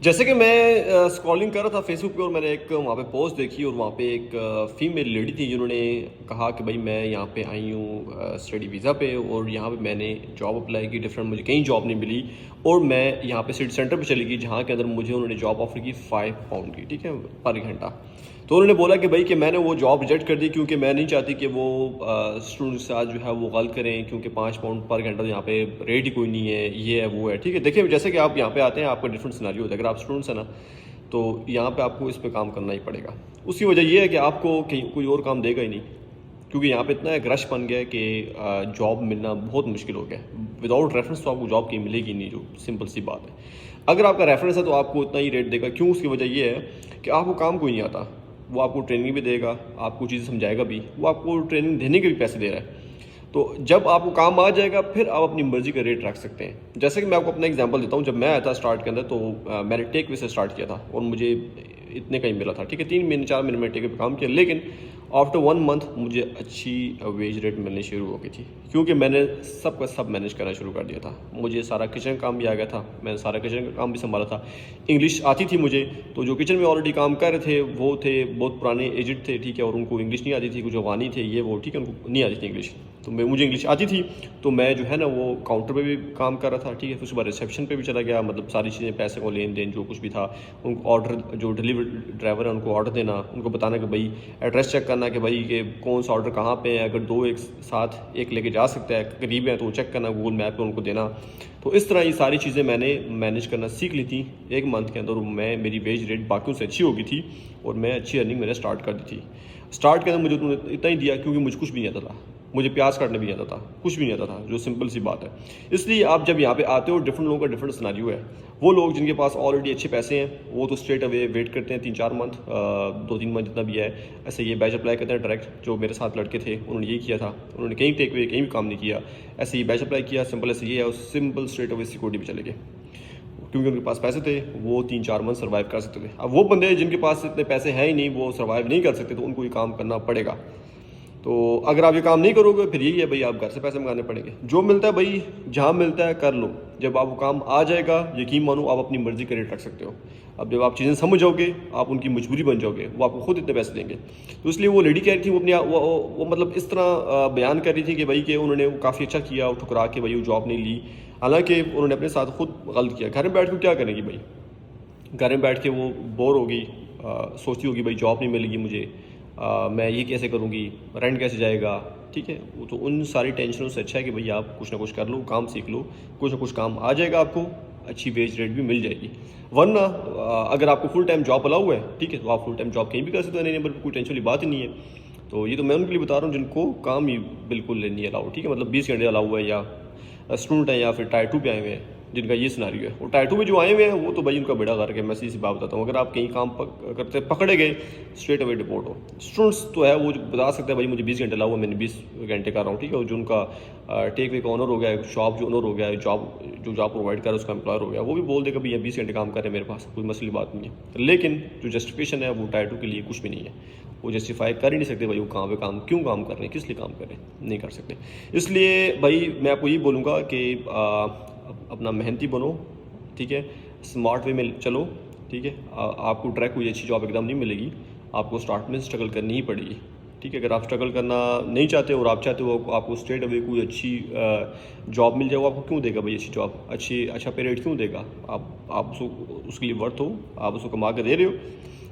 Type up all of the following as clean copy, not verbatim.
جیسے کہ میں اسکرولنگ کر رہا تھا فیس بک پہ اور میں نے ایک وہاں پہ پوسٹ دیکھی اور وہاں پہ ایک فیمیل لیڈی تھی جنہوں نے کہا کہ بھائی میں یہاں پہ آئی ہوں اسٹڈی ویزا پہ اور یہاں پہ میں نے جاب اپلائی کی ڈفرینٹ، مجھے کہیں جاب نہیں ملی اور میں یہاں پہ سٹی سینٹر پہ چلی گئی جہاں کے اندر مجھے انہوں نے جاب آفر کی 5 پاؤنڈ کی، ٹھیک ہے، پر گھنٹہ. تو انہوں نے بولا کہ بھائی کہ میں نے وہ جاب ریجیکٹ کر دی کیونکہ میں نہیں چاہتی کہ وہ اسٹوڈنٹ کے ساتھ جو ہے وہ غلط کریں، کیونکہ 5 پاؤنڈ پر گھنٹہ یہاں پہ ریٹ ہی کوئی نہیں ہے، یہ ہے وہ ہے. ٹھیک ہے، دیکھیں جیسے کہ آپ یہاں پہ آتے ہیں آپ کا ڈفرینٹ سیناریو ہوتا ہے. اگر آپ اسٹوڈنٹس ہیں نا تو یہاں پہ آپ کو اس پہ کام کرنا ہی پڑے گا. اس کی وجہ یہ ہے کہ آپ کو کہیں کوئی اور کام دے گا ہی نہیں، کیونکہ یہاں پہ اتنا ایک رش بن گیا ہے کہ جاب ملنا بہت مشکل ہو گیا ہے. وداؤٹ ریفرنس تو آپ کو جاب کہیں ملے گی نہیں، جو سمپل سی بات ہے. اگر آپ کا ریفرنس ہے تو آپ کو اتنا ہی ریٹ دے گا. کیوں؟ اس کی وجہ یہ ہے کہ آپ کو کام کوئی نہیں آتا، وہ آپ کو ٹریننگ بھی دے گا، آپ کو چیزیں سمجھائے گا بھی، وہ آپ کو ٹریننگ دینے کے بھی پیسے دے رہا ہے. تو جب آپ کو کام آ جائے گا پھر آپ اپنی مرضی کا ریٹ رکھ سکتے ہیں. جیسے کہ میں آپ کو اپنا ایگزامپل دیتا ہوں. جب میں آیا تھا اسٹارٹ کے اندر تو میں نے ٹیک وے سے اسٹارٹ کیا تھا اور مجھے اتنے کا ہی ملا تھا، ٹھیک ہے، 3 مہینے 4 مہینے میں ٹیک وے پہ کام کیا. لیکن آفٹر 1 منتھ مجھے اچھی ویج ریٹ ملنی شروع ہو گئی تھی، کیونکہ میں نے سب کا سب مینیج کرنا شروع کر دیا تھا. مجھے سارا کچن کا کام بھی آ گیا تھا، میں نے سارا کچن کا کام بھی سنبھالا تھا. انگلش آتی تھی مجھے، تو جو کچن میں آلریڈی کام کر رہے تھے وہ تھے بہت پرانے ایجڈ تھے، ٹھیک ہے، اور ان کو انگلش نہیں آتی تھی، کچھ افغانی تھے یہ وہ، ٹھیک ہے، ان کو نہیں آتی تھی انگلش. تو مجھے انگلش آتی تھی تو میں جو ہے نا وہ کاؤنٹر پہ بھی کام کر رہا تھا، ٹھیک ہے. پھر اس کے بعد ریسیپشن پہ بھی چلا گیا، مطلب ساری چیزیں، پیسے کو لین دین جو کچھ بھی تھا، ان کو آرڈر، جو ڈلیوری ڈرائیور ہے ان کو آرڈر دینا، ان کو بتانا کہ بھائی ایڈریس چیک کرنا کہ بھائی کہ کون سا آرڈر کہاں پہ ہے، اگر 2 ایک ساتھ ایک لے کے جا سکتا ہے قریب ہے تو وہ چیک کرنا گوگل میپ پہ ان کو دینا. تو اس طرح یہ ساری چیزیں میں نے مینیج کرنا سیکھ لی تھی 1 منتھ کے اندر. میری ویج ریٹ باقیوں سے اچھی ہو گئی تھی اور میں اچھی ارننگ میں نے اسٹارٹ کر دی تھی. اسٹارٹ کے اندر مجھے انہوں نے اتنا ہی دیا کیونکہ مجھے کچھ بھی نہیں آتا تھا، مجھے پیاز کاٹنے بھی نہیں آتا تھا، کچھ بھی نہیں آتا تھا، جو سمپل سی بات ہے. اس لیے آپ جب یہاں پہ آتے ہو ڈفرنٹ لوگوں کا ڈفرنٹ سیناریو ہے. وہ لوگ جن کے پاس آلریڈی اچھے پیسے ہیں وہ تو اسٹریٹ اوے ویٹ کرتے ہیں 3-4 منتھ، 2-3 منتھ جتنا بھی ہے. ایسے یہ بیچ اپلائی کرتے ہیں ڈائریکٹ. جو میرے ساتھ لڑکے تھے انہوں نے یہی کیا تھا، انہوں نے کہیں ٹیک اوے کہیں بھی کام نہیں کیا، ایسے ہی بیچ اپلائی کیا، سمپل ایسے یہ ہے، اور سمپل اسٹریٹ اوے سیکورٹی پہ چلے گئے کیونکہ ان کے پاس پیسے تھے، وہ 3-4 منتھ سروائیو کر سکتے تھے. اب وہ بندے جن کے پاس اتنے پیسے ہیں ہی نہیں، وہ سروائیو نہیں کر سکتے، تو ان کو یہ کام کرنا پڑے گا. تو اگر آپ یہ کام نہیں کرو گے پھر یہی ہے بھائی آپ گھر سے پیسے منگانے پڑیں گے. جو ملتا ہے بھائی جہاں ملتا ہے کر لو. جب آپ کو کام آ جائے گا یقین مانو آپ اپنی مرضی کا ریٹ رکھ سکتے ہو. اب جب آپ چیزیں سمجھ جاؤ گے آپ ان کی مجبوری بن جاؤ گے، وہ آپ کو خود اتنے پیسے دیں گے. تو اس لیے وہ لیڈی کہہ رہی تھی، وہ اپنی وہ مطلب اس طرح بیان کر رہی تھی کہ بھائی کہ انہوں نے کافی اچھا کیا، ٹھکرا کے بھائی وہ جاب نہیں لی. حالانکہ انہوں نے اپنے ساتھ خود غلط کیا. گھر میں بیٹھ کے کیا کریں گی بھائی؟ گھر میں بیٹھ کے وہ بور ہوگی، سوچتی ہوگی بھائی جاب نہیں ملے گی مجھے، میں یہ کیسے کروں گی، رینٹ کیسے جائے گا، ٹھیک ہے. تو ان ساری ٹینشنوں سے اچھا ہے کہ بھائی آپ کچھ نہ کچھ کر لو، کام سیکھ لو، کچھ نہ کچھ کام آ جائے گا آپ کو، اچھی ویج ریٹ بھی مل جائے گی. ورنہ اگر آپ کو فل ٹائم جاب الاؤ ہے، ٹھیک ہے، تو آپ فل ٹائم جاب کہیں بھی کر سکتے ہیں، نہیں کوئی ٹینشن والی بات ہی نہیں ہے. تو یہ تو میں ان کے لیے بتا رہا ہوں جن کو کام ہی بالکل نہیں الاؤ، ٹھیک ہے، مطلب 20 گھنٹے الاؤ ہے، یا اسٹوڈنٹ ہیں یا پھر ٹائر 2 پہ آئے ہوئے ہیں جن کا یہ سیناریو ہے. اور ٹائر 2 پہ جو آئے ہوئے ہیں وہ تو بھائی ان کا بیڑا غرق ہے. میں سیدھی سی بات بتاتا ہوں، اگر آپ کہیں کام کرتے پکڑے گئے اسٹریٹ اوے ڈپورٹ ہو. اسٹوڈنٹس تو ہے وہ جو بتا سکتے ہیں بھائی مجھے 20 گھنٹے لاؤ، میں نے 20 گھنٹے کر رہا ہوں، ٹھیک ہے. اور جو ان کا ٹیک وے کا آنر ہو گیا ہے، شاپ جو آنر ہو گیا ہے، جو جاب پرووائڈ کر رہا ہے اس کا امپلائر ہو گیا، وہ بھی بول دے گا بھائی 20 گھنٹے کام کر رہے ہیں میرے پاس، کوئی مسئلہ بات نہیں ہے. لیکن جو جسٹیفیکیشن ہے وہ ٹائر 2 کے لیے کچھ بھی نہیں ہے. وہ جسٹیفائی کر ہی نہیں سکتے بھائی وہ کہاں پہ کام کیوں کام کر رہے ہیں، کس لیے کام کر رہے ہیں، نہیں کر سکتے. اس لیے بھائی میں آپ کو یہ بولوں گا کہ اپنا محنتی بنو، ٹھیک ہے، اسمارٹ وے میں چلو، ٹھیک ہے. آپ کو ٹریک کوئی اچھی جاب ایک دم نہیں ملے گی، آپ کو اسٹارٹ میں اسٹرگل کرنی ہی پڑے گی، ٹھیک ہے. اگر آپ اسٹرگل کرنا نہیں چاہتے اور آپ چاہتے ہو آپ کو اسٹریٹ اوے کوئی اچھی جاب مل جائے، وہ آپ کو کیوں دے گا بھائی اچھی جاب، اچھا پے ریٹ کیوں دے گا؟ آپ اس کے لیے ورتھ ہو، آپ اس کو کما کے دے رہے ہو.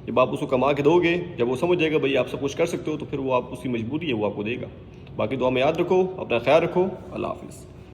جب آپ اس کو کما کے دو گے، جب وہ سمجھ جائے گا بھائی آپ سب کچھ کر سکتے ہو، تو پھر وہ آپ اس کی مجبوری ہے وہ آپ کو دے گا. باقی دعا میں یاد رکھو، اپنا خیال رکھو. اللہ حافظ.